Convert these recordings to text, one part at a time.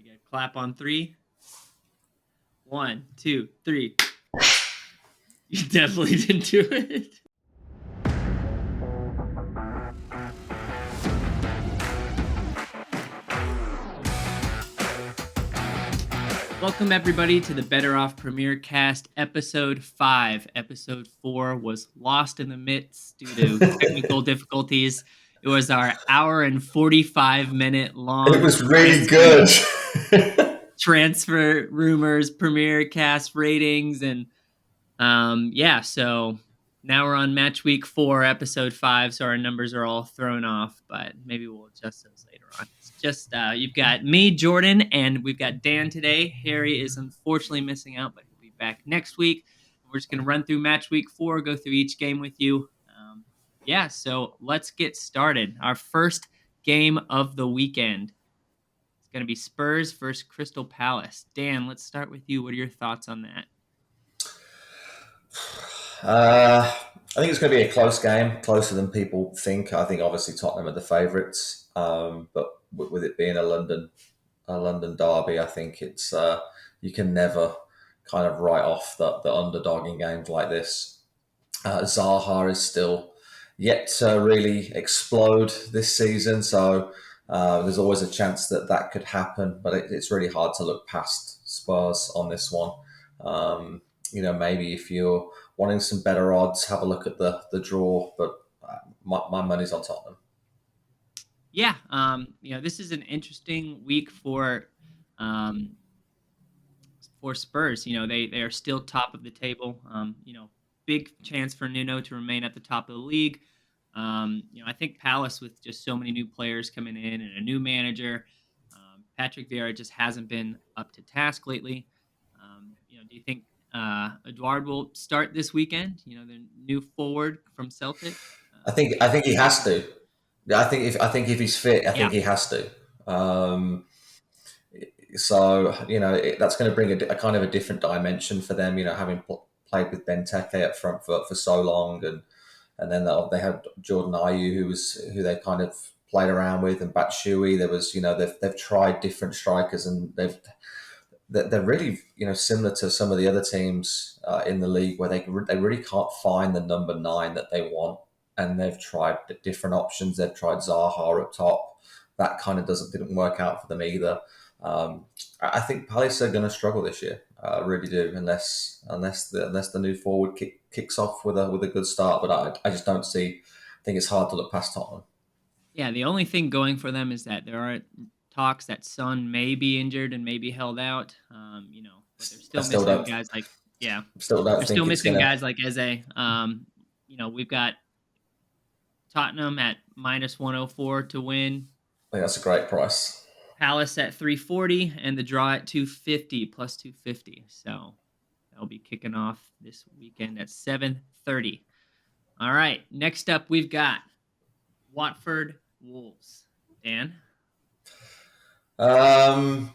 Ready to get clap on 3? 1, 2, 3. You definitely didn't do it. Welcome everybody to the BettorOff Premiercast episode 5. Episode 4 was lost in the midst due to technical difficulties. It was our hour and 45-minute long. It was really good. Transfer rumors, Premiercast ratings, and so now we're on match week 4, episode 5, so our numbers are all thrown off, but maybe we'll adjust those later on. It's just you've got me, Jordan, and we've got Dan today. Harry is unfortunately missing out, but he'll be back next week. We're just going to run through match week 4, go through each game with you. So let's get started. Our first game of the weekend. Going to be Spurs versus Crystal Palace. Dan, let's start with you. What are your thoughts on that? I think it's going to be a close game, closer than people think. I think obviously Tottenham are the favourites, but with it being a London derby, I think it's you can never kind of write off the underdog in games like this. Zaha is still yet to really explode this season, so there's always a chance that could happen, but it's really hard to look past Spurs on this one. Maybe if you're wanting some better odds, have a look at the draw, but my money's on Tottenham. Yeah, this is an interesting week for Spurs. They are still top of the table. Big chance for Nuno to remain at the top of the league. I think Palace, with just so many new players coming in and a new manager, Patrick Vieira just hasn't been up to task lately. Do you think Eduard will start this weekend? The new forward from Celtic. I think he has to. I think if he's fit, I think he has to. That's going to bring a kind of a different dimension for them. Having played with Benteke up front for so long, and then they had Jordan Ayew, who they kind of played around with, and Batshuayi. There was, they've tried different strikers, and they're really, similar to some of the other teams in the league where they really can't find the number 9 that they want, and they've tried different options. They've tried Zaha up top. That kind of didn't work out for them either. I think Palace are going to struggle this year. I really do, unless the new forward kicks off with a good start. But I just don't see. I think it's hard to look past Tottenham. Yeah, the only thing going for them is that there are talks that Son may be injured and may be held out. But they're still missing guys like They're still missing guys like Eze. We've got Tottenham at -104 to win. I think that's a great price. Palace at 340 and the draw at 250 plus 250. So that'll be kicking off this weekend at 7:30. All right. Next up, we've got Watford Wolves. Dan? I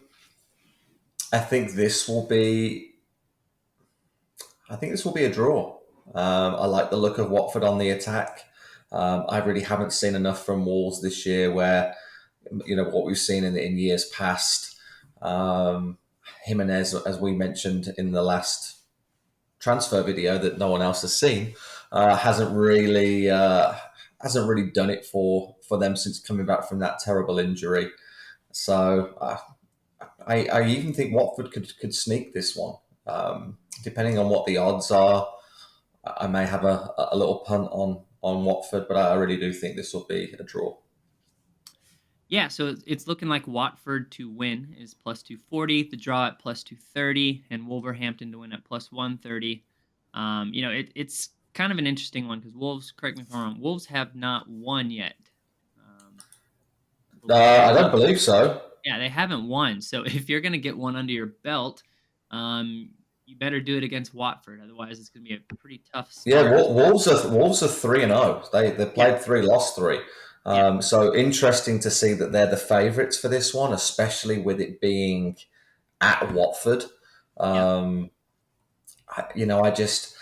think this will be a draw. I like the look of Watford on the attack. I really haven't seen enough from Wolves this year where, what we've seen in years past. Jimenez, as we mentioned in the last transfer video that no one else has seen, hasn't really done it for them since coming back from that terrible injury. So I even think Watford could sneak this one. Depending on what the odds are, I may have a little punt on Watford, but I really do think this will be a draw. Yeah, so it's looking like Watford to win is plus 240, the draw at plus 230, and Wolverhampton to win at plus 130. It's kind of an interesting one because Wolves, correct me if I'm wrong, Wolves have not won yet. I don't believe so. Yeah, they haven't won. So if you're going to get one under your belt, you better do it against Watford. Otherwise, it's going to be a pretty tough start. Yeah, Wolves are 3-0. They played 3, lost 3. So interesting to see that they're the favourites for this one, especially with it being at Watford. I just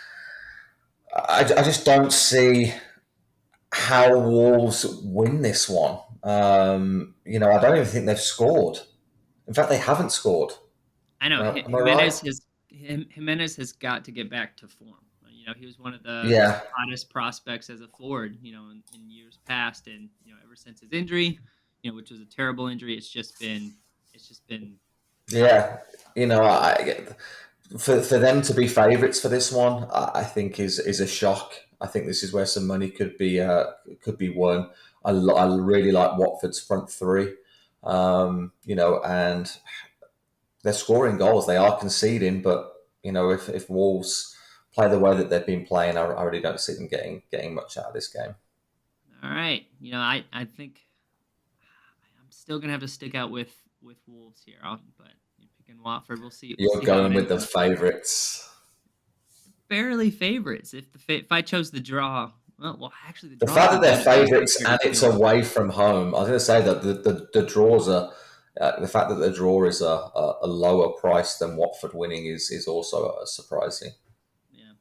don't see how Wolves win this one. I don't even think they've scored In fact, they haven't scored. I know Am I right? Jimenez has got to get back to form. He was one of the Yeah, hottest prospects as a forward, in years past, and ever since his injury, which was a terrible injury, it's just been not yeah. For them to be favourites for this one, I think is a shock. I think this is where some money could be won. I really like Watford's front three, and they're scoring goals. They are conceding, but if Wolves play the way that they've been playing, I really don't see them getting much out of this game. all right. I think I'm still gonna have to stick out with Wolves here, but you're picking Watford. We'll see. We'll You're see how it going with ends the up. favourites. Barely favorites. If I chose the draw, well, actually, the The draw fact that isn't they're good. It makes me favourites and favorite it's too. away from home, I was going to say that the draws are. The fact that the draw is a lower price than Watford winning is also surprising. Yeah.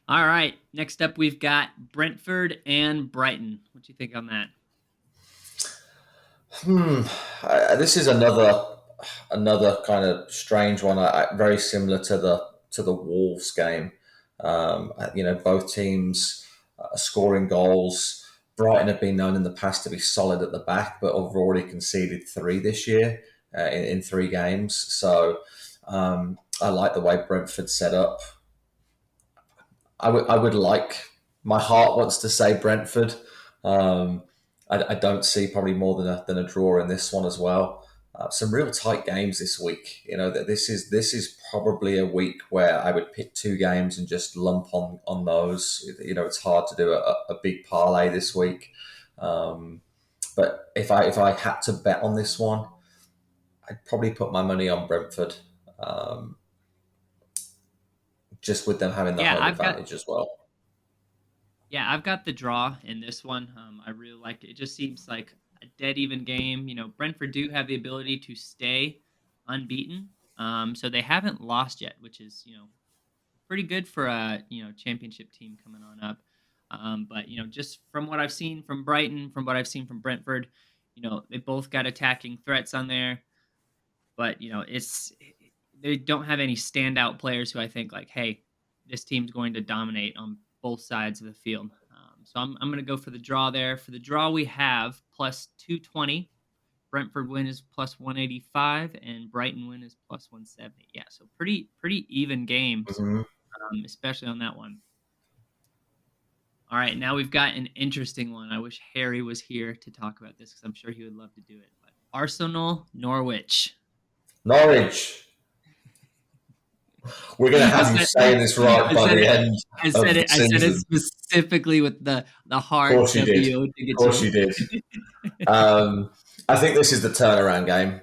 All right. Next up, we've got Brentford and Brighton. What do you think on that? This is another kind of strange one. Very similar to the Wolves game. Both teams are scoring goals. Brighton have been known in the past to be solid at the back, but have already conceded three this year in three games. So I like the way Brentford set up. I would like, my heart wants to say Brentford. Um, I don't see probably more than a draw in this one as well. Some real tight games this week. That this is probably a week where I would pick two games and just lump on those. It's hard to do a big parlay this week. But if I had to bet on this one, I'd probably put my money on Brentford, um, just with them having the Yeah, home I've got advantage as well. yeah, I've got the draw in this one. I really like it. It just seems like a dead even game. Brentford do have the ability to stay unbeaten. So they haven't lost yet, which is pretty good for a championship team coming on up. But just from what I've seen from Brighton, from what I've seen from Brentford, they both got attacking threats on there. But it's they don't have any standout players who I think like, hey, this team's going to dominate on both sides of the field. So I'm going to go for the draw there. For the draw, we have plus 220. Brentford win is plus 185, and Brighton win is plus 170. Yeah, so pretty even games, Mhm. especially on that one. All right, now we've got an interesting one. I wish Harry was here to talk about this because I'm sure he would love to do it. But Arsenal, Norwich. Norwich. We're going to I have you said, saying this right I by said the it. end I of said the it. I said it season. specifically with the Of hard course you did. W to Of get course you. you did. I think this is the turnaround game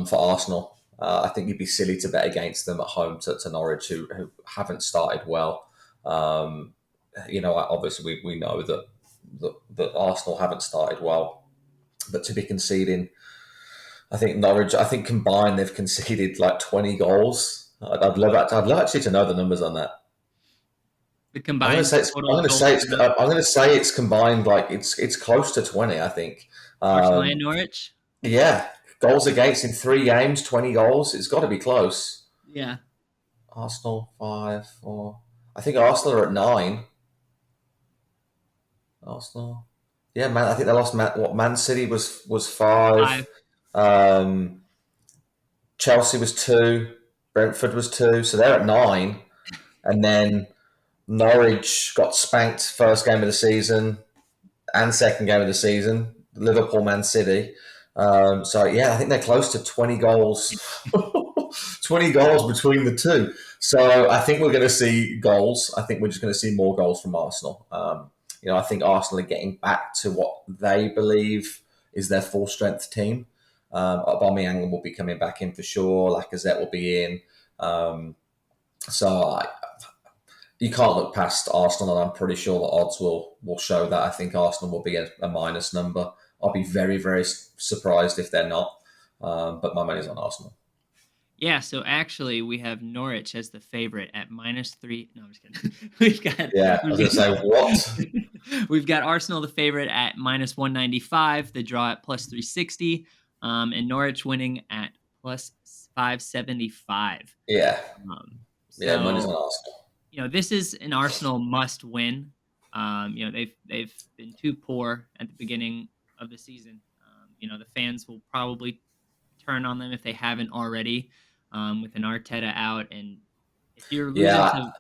for Arsenal. I think you'd be silly to bet against them at home to Norwich, who haven't started well. Obviously we know that Arsenal haven't started well, but to be conceding, I think Norwich. I think combined they've conceded like 20 goals. I'd love actually to know the numbers on that. The I'm going to combined say it's. I'm total going to say goals it's. for the I'm going to say it's combined. Like it's close to 20. I think. Arsenal and Norwich. Yeah, goals against in three games, 20 goals. It's got to be close. Yeah. Arsenal 5-4. I think Arsenal are at 9. Arsenal. Yeah, man. I think they lost. What Man City was 5. Five. Um, Chelsea was 2. Brentford was 2. So they're at 9. And then Norwich got spanked first game of the season and second game of the season. Liverpool, Man City. So yeah, I think they're close to 20 goals. 20 goals between the two. So I think we're going to see goals. I think we're just going to see more goals from Arsenal. I think Arsenal are getting back to what they believe is their full strength team. Aubameyang will be coming back in for sure. Lacazette will be in. So you can't look past Arsenal, and I'm pretty sure the odds will show that. I think Arsenal will be a minus number. I'll be very, very surprised if they're not. But my money's on Arsenal. Yeah, so actually we have Norwich as the favorite at -3. No, I'm just kidding. we've got Yeah, I was going to say, what? we've got Arsenal the favorite at -195, the draw at plus 360, and Norwich winning at plus 575. Yeah, Um, yeah, money's so on Arsenal. this is an Arsenal must win. They've been too poor at the beginning of the season. The fans will probably turn on them if they haven't already, with an Arteta out. And if you're losing Yeah, to,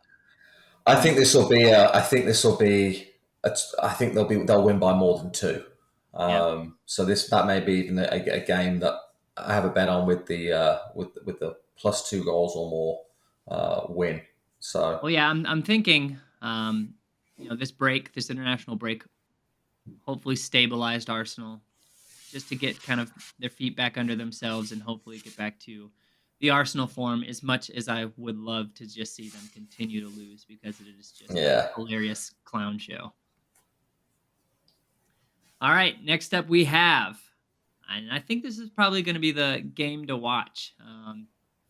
I go think ahead. this will be. I think this will be. I think they'll win by more than two. Yeah. So that may be even a game that I have a bet on with the plus 2 goals or more win. So Well, yeah, I'm thinking, this international break, hopefully stabilized Arsenal just to get kind of their feet back under themselves and hopefully get back to the Arsenal form, as much as I would love to just see them continue to lose because it is just a yeah, hilarious clown show. All right, next up we have, and I think this is probably going to be the game to watch,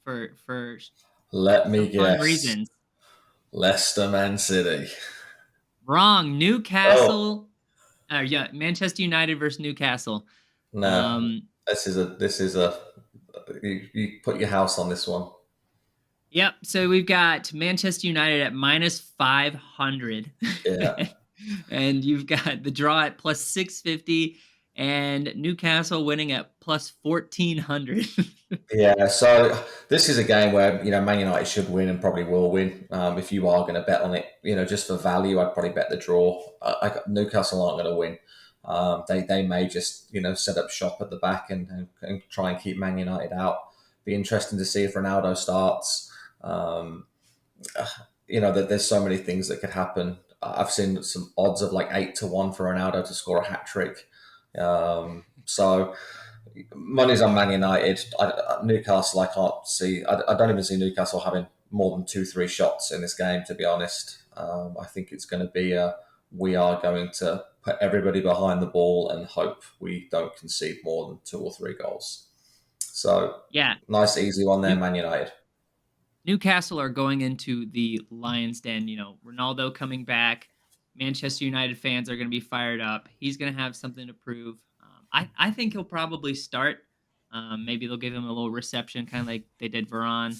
for let me some fun guess. reasons. Leicester, Man City. Wrong. Oh Newcastle. Yeah, Manchester United versus Newcastle. no, Um, this is a you put your house on this one. Yep. So we've got Manchester United at minus 500. Yeah. And you've got the draw at plus 650 and Newcastle winning at plus 1400. Yeah, so this is a game where Man United should win and probably will win. If you are going to bet on it, just for value, I'd probably bet the draw. Newcastle aren't going to win. They may just set up shop at the back and try and keep Man United out. Be interesting to see if Ronaldo starts. That there's so many things that could happen. I've seen some odds of like 8-1 for Ronaldo to score a hat trick. So money's on Man United. Newcastle, I can't see. I don't even see Newcastle having more than 2-3 shots in this game, to be honest. I think it's going to be we are going to put everybody behind the ball and hope we don't concede more than 2 or 3 goals. So, Yeah. nice, easy one there, Man United. Newcastle are going into the Lions' Den. Ronaldo coming back. Manchester United fans are going to be fired up. He's going to have something to prove. I think he'll probably start. Maybe they'll give him a little reception, kind of like they did Varane.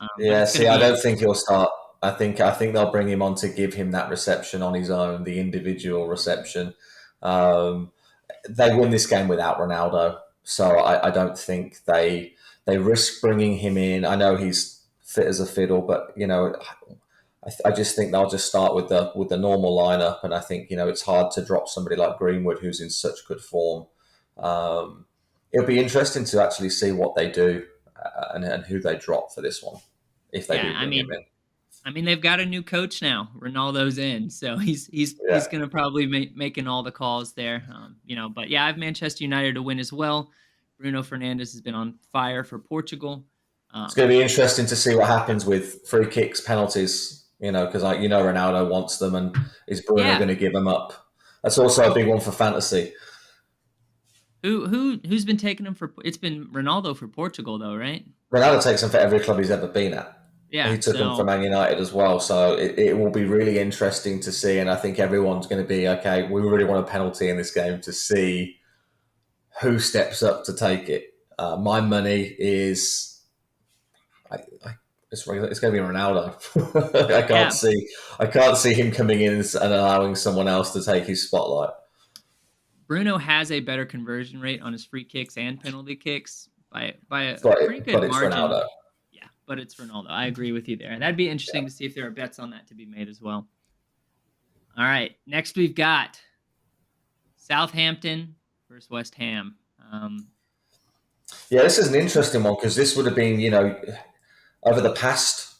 But Yeah, it's going see, to I be, don't think he'll start. I think they'll bring him on to give him that reception on his own, the individual reception. Um, they win this game without Ronaldo, so I don't think they risk bringing him in. I know he's fit as a fiddle, but I just think they'll just start with the normal lineup, and I think it's hard to drop somebody like Greenwood who's in such good form. Um, it'll be interesting to actually see what they do and who they drop for this one if they yeah. do I bring him mean, in. they've got a new coach now. Ronaldo's in, so he's Yeah, going to probably making all the calls there. But yeah, I have Manchester United to win as well. Bruno Fernandes has been on fire for Portugal. it's going Um, to be interesting to see what happens with free kicks, penalties. Because Ronaldo wants them, and is Bruno yeah, going to give them up? That's also a big one for fantasy. who's been taking him for? It's been Ronaldo for Portugal though, right? Ronaldo takes them for every club he's ever been at. Yeah. He took them for So Man United as well, so it will be really interesting to see. And I think everyone's going to be okay. We really want a penalty in this game to see who steps up to take it. My money is, it's going to be Ronaldo. yeah, I can't see him coming in and allowing someone else to take his spotlight. Bruno has a better conversion rate on his free kicks and penalty kicks by a But pretty good it's margin. Ronaldo. Yeah, but it's Ronaldo. I agree with you there. And that'd be interesting to see if there are bets on that to be made as well. All right. Next, we've got Southampton versus West Ham. Yeah, this is an interesting one because this would have been, over the past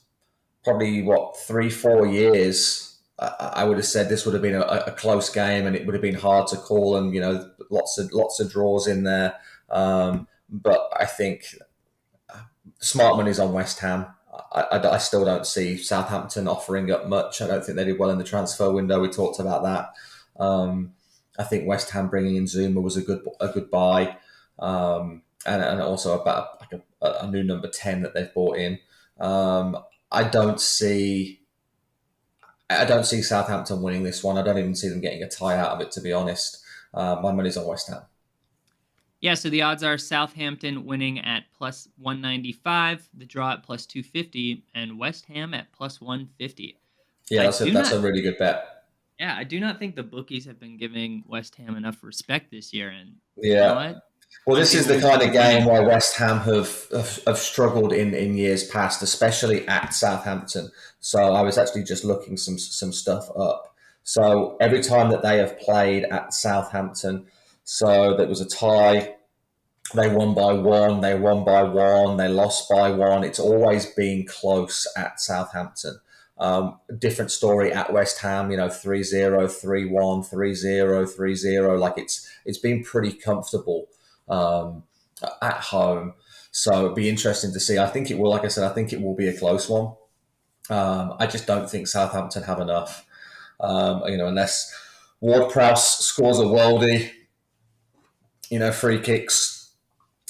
probably 3-4 years, I would have said this would have been a close game and it would have been hard to call, and lots of draws in there. But I think smart money's on West Ham. I still don't see Southampton offering up much. I don't think they did well in the transfer window. We talked about that. I think West Ham bringing in Zuma was a good buy, and also about like a new number 10 that they've bought in. I don't see Southampton winning this one. I don't even see them getting a tie out of it, to be honest. My money's on West Ham. Yeah, so the odds are Southampton winning at plus 195, the draw at plus 250, and West Ham at plus 150. Yeah, I do that's not, a really good bet. yeah, I do not think the bookies have been giving West Ham enough respect this year. And you know Yeah. what? Well, Some this is people the would kind say of game winning. where West Ham have struggled in years past, especially at Southampton. So I was actually just looking some stuff up. So every time that they have played at Southampton, so there was a tie. They won by one, they won by one, they lost by one. It's always been close at Southampton. Different story at West Ham, 3-0, 3-1, 3-0, 3-0. Like it's been pretty comfortable at home. So it'd be interesting to see. I think it will, like I said, I think it will be a close one. I just don't think Southampton have enough. Unless Ward-Prowse scores a worldie, free kicks.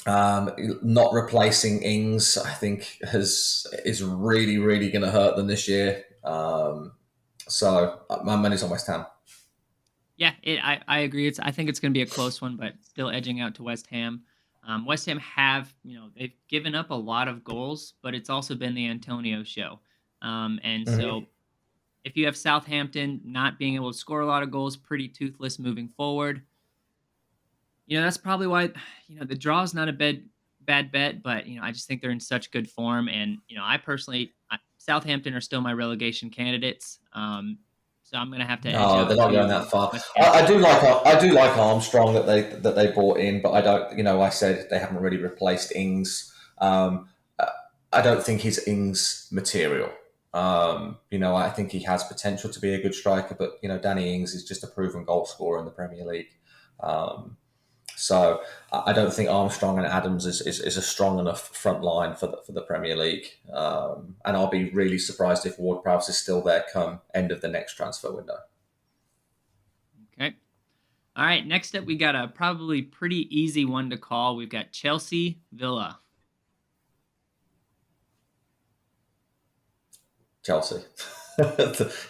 Not replacing Ings, I think, is really, really going to hurt them this year. So my money's on West Ham. Yeah, I agree. I think it's going to be a close one, but still edging out to West Ham. West Ham have, they've given up a lot of goals, but it's also been the Antonio show. And Mm-hmm. so if you have Southampton not being able to score a lot of goals, pretty toothless moving forward, that's probably why, the draw is not a bad bet, but, I just think they're in such good form. And, I personally, Southampton are still my relegation candidates. So I'm going to have to edge No, they're out not going that to far. West Ham. I do like Armstrong that they brought in, but I don't. I said they haven't really replaced Ings. I don't think he's Ings material. I think he has potential to be a good striker, but Danny Ings is just a proven goal scorer in the Premier League. So I don't think Armstrong and Adams is a strong enough front line for the Premier League. And I'll be really surprised if Ward-Prowse is still there come end of the next transfer window. Okay. All right. Next up, we got a probably pretty easy one to call. We've got Chelsea Villa. Chelsea.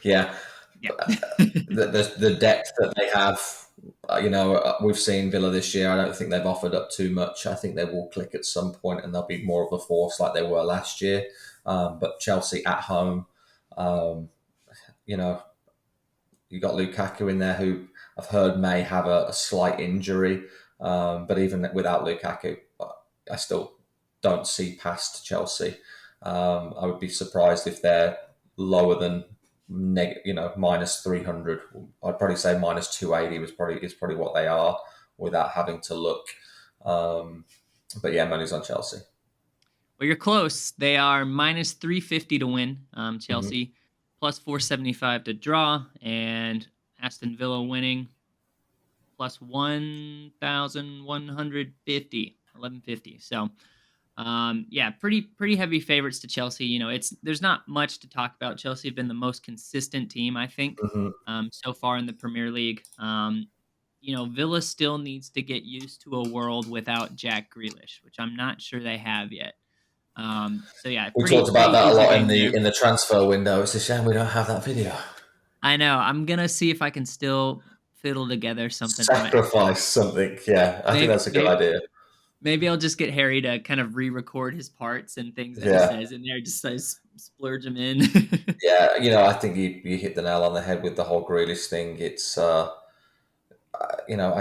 Yeah. Yeah. The depth that they have, we've seen Villa this year. I don't think they've offered up too much. I think they will click at some point and they'll be more of a force like they were last year. But Chelsea at home, you know, you got Lukaku in there who I've heard may have a slight injury. But even without Lukaku, I still don't see past Chelsea. I would be surprised if they're lower than minus 300. I'd probably say minus 280 is probably what they are without having to look. But yeah, money's on Chelsea. Well, you're close. They are minus 350 to win. Mm-hmm. Chelsea plus 475 to draw, and Aston Villa winning plus 1,150, 1150. So, yeah, pretty heavy favorites to Chelsea. There's not much to talk about. Chelsea have been the most consistent team, I think, Mm-hmm. so far in the Premier League. Villa still needs to get used to a world without Jack Grealish, which I'm not sure they have yet. So yeah, We pretty talked about pretty that a easy lot game there. in the transfer window. It's a shame we don't have that video. I know. I'm gonna see if I can still fiddle together something. Sacrifice something. Yeah, I think Maybe, that's a good maybe idea. maybe I'll just get Harry to kind of re-record his parts and things that he Yeah. says in there, just splurge them in. Yeah, I think you hit the nail on the head with the whole Grealish thing. It's, I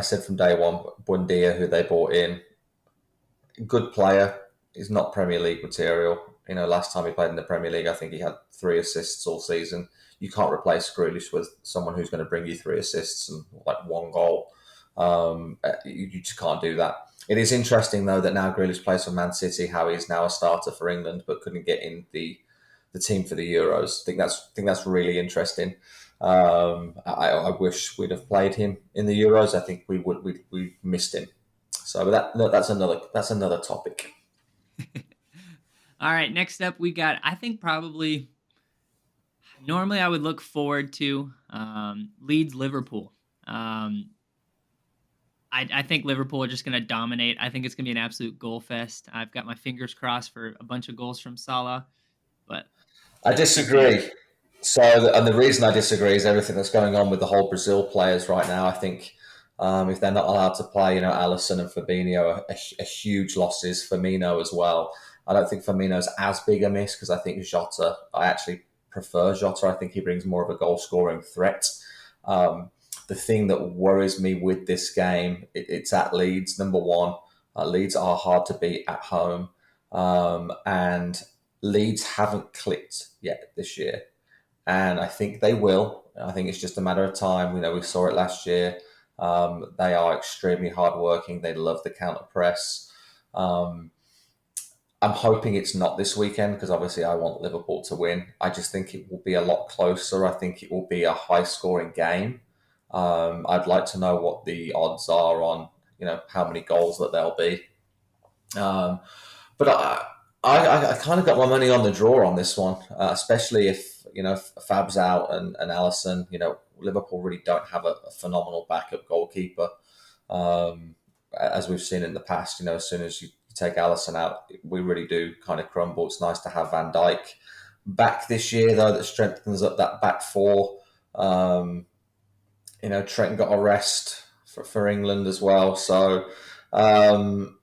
said from day one, Buendia, who they bought in, good player, is not Premier League material. Last time he played in the Premier League, I think he had 3 assists all season. You can't replace Grealish with someone who's going to bring you 3 assists and like 1 goal. You just can't do that. It is interesting though that now Grealish plays for Man City, how he's now a starter for England, but couldn't get in the team for the Euros. I think that's really interesting. I wish we'd have played him in the Euros. I think we missed him. So that's another topic. All right, next up we got, I think probably normally I would look forward to Leeds Liverpool. I think Liverpool are just going to dominate. I think it's going to be an absolute goal fest. I've got my fingers crossed for a bunch of goals from Salah, but I I think they disagree. So, and the reason I disagree is everything that's going on with the whole Brazil players right now. I think If they're not allowed to play, Allison and Fabinho are huge losses. Firmino as well. I don't think Firmino's as big a miss because I think Jota, I actually prefer Jota. I think he brings more of a goal scoring threat. The thing that worries me with this game, it's at Leeds, number one. Leeds are hard to beat at home. And Leeds haven't clicked yet this year. And I think they will. I think it's just a matter of time. We saw it last year. They are extremely hardworking. They love the counter press. I'm hoping it's not this weekend because obviously I want Liverpool to win. I just think it will be a lot closer. I think it will be a high scoring game. I'd like to know what the odds are on, how many goals that there'll be. But I kind of got my money on the draw on this one, especially if Fab's out and Allison. Liverpool really don't have a phenomenal backup goalkeeper, as we've seen in the past. As soon as you take Allison out, we really do kind of crumble. It's nice to have Van Dijk back this year, though. That strengthens up that back four. Trent got a rest for England as well, so. I'm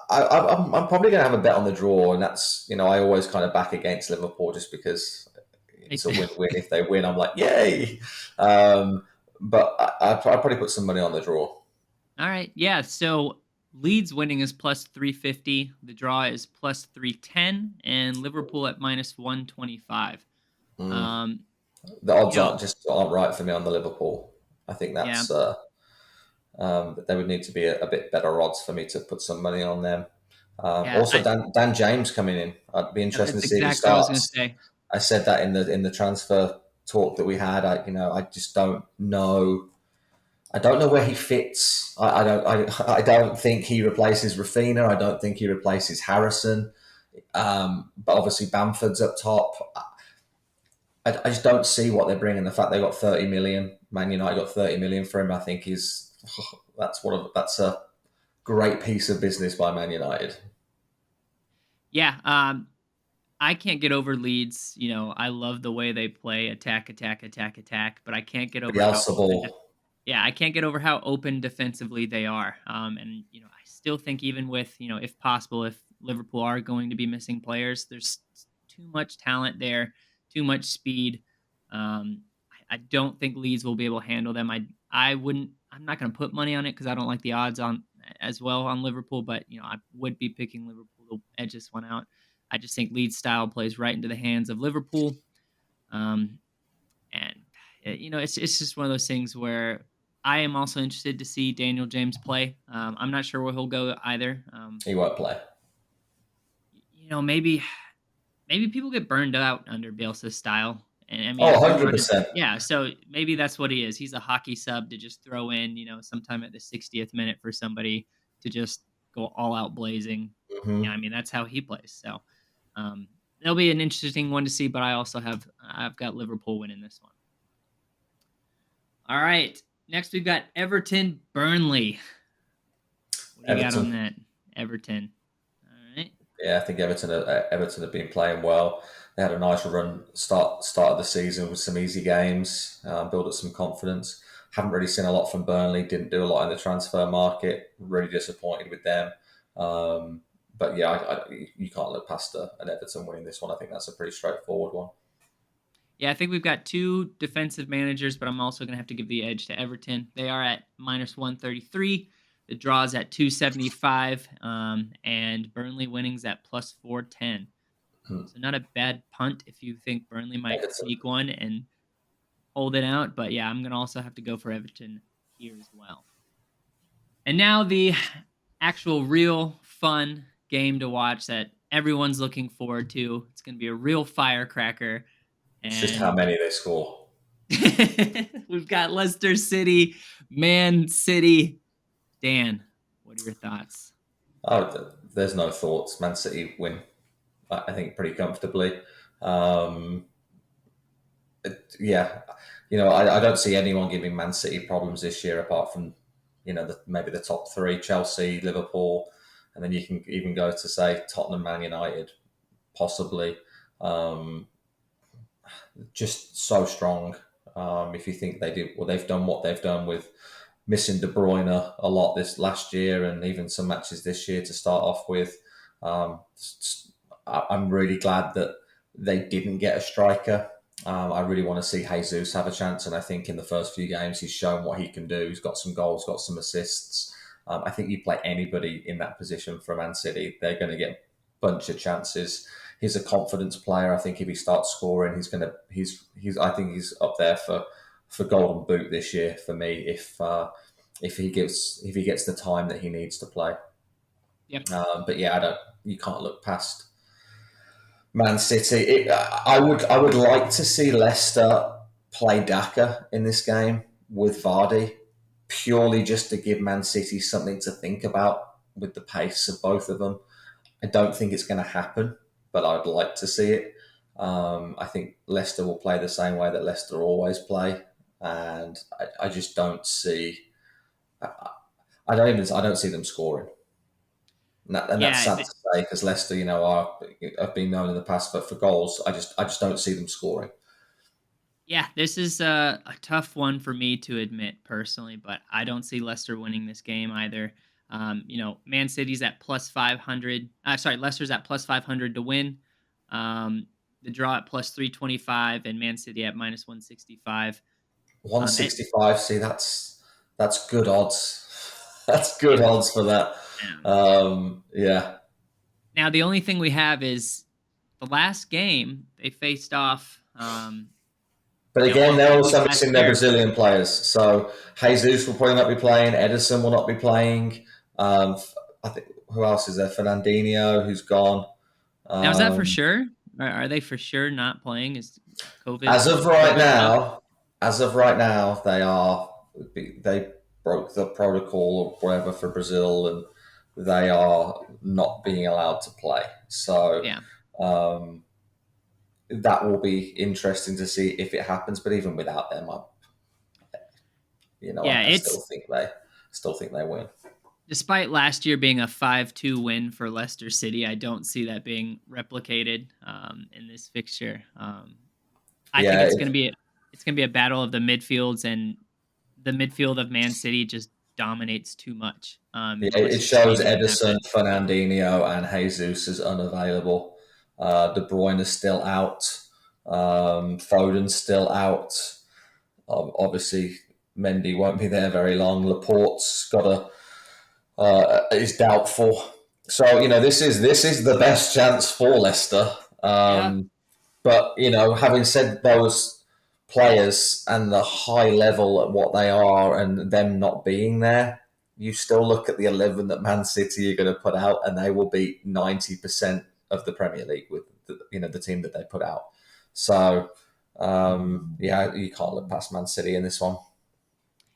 probably going to have a bet on the draw, and that's I always kind of back against Liverpool just because it's a win-win. If they win, I'm like yay. But I'll probably put some money on the draw. All right, yeah. So Leeds winning is plus 350. The draw is plus 310, and Liverpool at minus 125. The odds aren't right for me on the Liverpool. I think that's. Yeah. There would need to be a bit better odds for me to put some money on them. Also, Dan James coming in. I'd be interested to see if he starts. What I was going to say. I said that in the transfer talk that we had. I just don't know. I don't know where he fits. I don't think he replaces Rafinha. I don't think he replaces Harrison. But obviously Bamford's up top. I just don't see what they're bringing. The fact they got 30 million, Man United got 30 million for him, I think that's a great piece of business by Man United. Yeah, I can't get over Leeds. I love the way they play attack, but I can't get over I can't get over how open defensively they are. And I still think even with if possible, if Liverpool are going to be missing players, there's too much talent there, too much speed. I don't think Leeds will be able to handle them. I'm not going to put money on it because I don't like the odds on as well on Liverpool, but I would be picking Liverpool to edge this one out. I just think Leeds style plays right into the hands of Liverpool. And it's just one of those things where I am also interested to see Daniel James play. I'm not sure where he'll go either. He won't play. Maybe people get burned out under Bielsa's style. And 100%. Yeah, so maybe that's what he is. He's a hockey sub to just throw in, sometime at the 60th minute for somebody to just go all out blazing. Mm-hmm. Yeah, that's how he plays. So it'll be an interesting one to see, but I've got Liverpool winning this one. All right, next we've got Everton, Burnley. What do you got on that? Everton. All right. Yeah, I think Everton have been playing well. They had a nice run start of the season with some easy games, build up some confidence. Haven't really seen a lot from Burnley. Didn't do a lot in the transfer market. Really disappointed with them. But yeah, you can't look past an Everton winning this one. I think that's a pretty straightforward one. Yeah, I think we've got two defensive managers, but I'm also going to have to give the edge to Everton. They are at minus 133. The draw's at 275, and Burnley winning's at plus 410. So not a bad punt if you think Burnley might sneak one and hold it out. But yeah, I'm going to also have to go for Everton here as well. And now the actual real fun game to watch that everyone's looking forward to. It's going to be a real firecracker. And it's just how many they score. We've got Leicester City, Man City. Dan, what are your thoughts? Oh, there's no thoughts. Man City win, I think, pretty comfortably. I don't see anyone giving Man City problems this year apart from, maybe the top three, Chelsea, Liverpool, and then you can even go to, say, Tottenham, Man United, possibly. Just so strong. If you think they've done what they've done with missing De Bruyne a lot this last year and even some matches this year to start off with. I'm really glad that they didn't get a striker. I really want to see Jesus have a chance, and I think in the first few games he's shown what he can do. He's got some goals, got some assists. I think you play anybody in that position for Man City, they're going to get a bunch of chances. He's a confidence player. I think if he starts scoring, I think he's up there for Golden Boot this year for me. If he gets the time that he needs to play. Yep. But yeah, you can't look past Man City. I would like to see Leicester play Daka in this game with Vardy, purely just to give Man City something to think about with the pace of both of them. I don't think it's going to happen, but I'd like to see it. I think Leicester will play the same way that Leicester always play, and I just don't see. I don't see them scoring. And that's sad to say because Leicester, have been known in the past for goals. I just don't see them scoring. Yeah, this is a tough one for me to admit personally, but I don't see Leicester winning this game either. Man City's at plus 500. Leicester's at plus 500 to win. The draw at plus 325, and Man City at minus 165. 165. See, that's good odds. That's good odds for that. Yeah. Now the only thing we have is the last game they faced off. But again, they're also missing their Brazilian players. So Jesus will probably not be playing. Edison will not be playing. I think who else is there? Fernandinho, who's gone. Now is that for sure? Are they for sure not playing? Is COVID? As of right now, they broke the protocol or whatever for Brazil, and they are not being allowed to play. So yeah. That will be interesting to see if it happens. But even without them, I still think they win. Despite last year being a 5-2 win for Leicester City, I don't see that being replicated in this fixture. I think it's going to be a battle of the midfields, and the midfield of Man City just dominates too much. It shows Edison, Fernandinho, and Jesus is unavailable. De Bruyne is still out. Foden's still out. Obviously, Mendy won't be there very long. Laporte's is doubtful. So this is the best chance for Leicester. But having said those players and the high level at what they are, and them not being there, you still look at the 11 that Man City are going to put out, and they will beat 90% of the Premier League with the team that they put out. So you can't look past Man City in this one.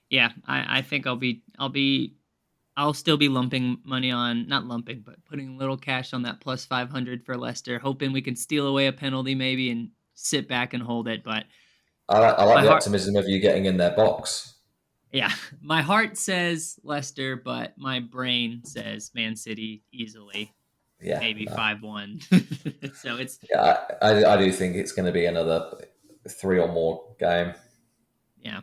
Yeah, I think I'll still be lumping money on, not lumping, but putting a little cash on that plus 500 for Leicester, hoping we can steal away a penalty maybe and sit back and hold it. But I like the optimism of you getting in their box. Yeah, my heart says Leicester, but my brain says Man City easily. Yeah, maybe 5-1. So it's I do think it's going to be another 3 or more game. Yeah.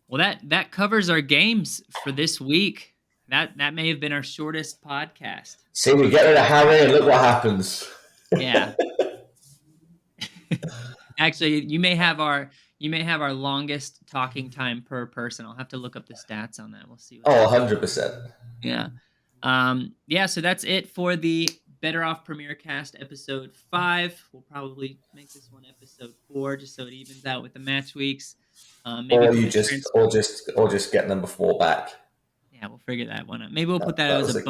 Well, that covers our games for this week. That may have been our shortest podcast. See, we get rid of Harry, and look what happens. Yeah. Actually, you may have our longest talking time per person. I'll have to look up the stats on that. We'll see. 100%. Yeah. So that's it for the BettorOff Premiercast episode 5. We'll probably make this one episode 4 just so it evens out with the match weeks. Maybe or just get number 4 back. Yeah, we'll figure that one out. Maybe we'll put that as a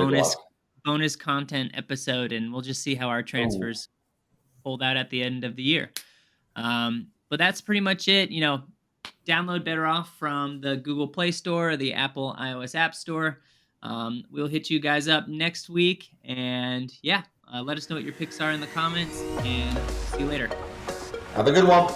bonus content episode, and we'll just see how our transfers hold out at the end of the year. But that's pretty much it. Download BettorOff from the Google Play Store or the Apple iOS App Store. We'll hit you guys up next week, and let us know what your picks are in the comments, and see you later. Have a good one.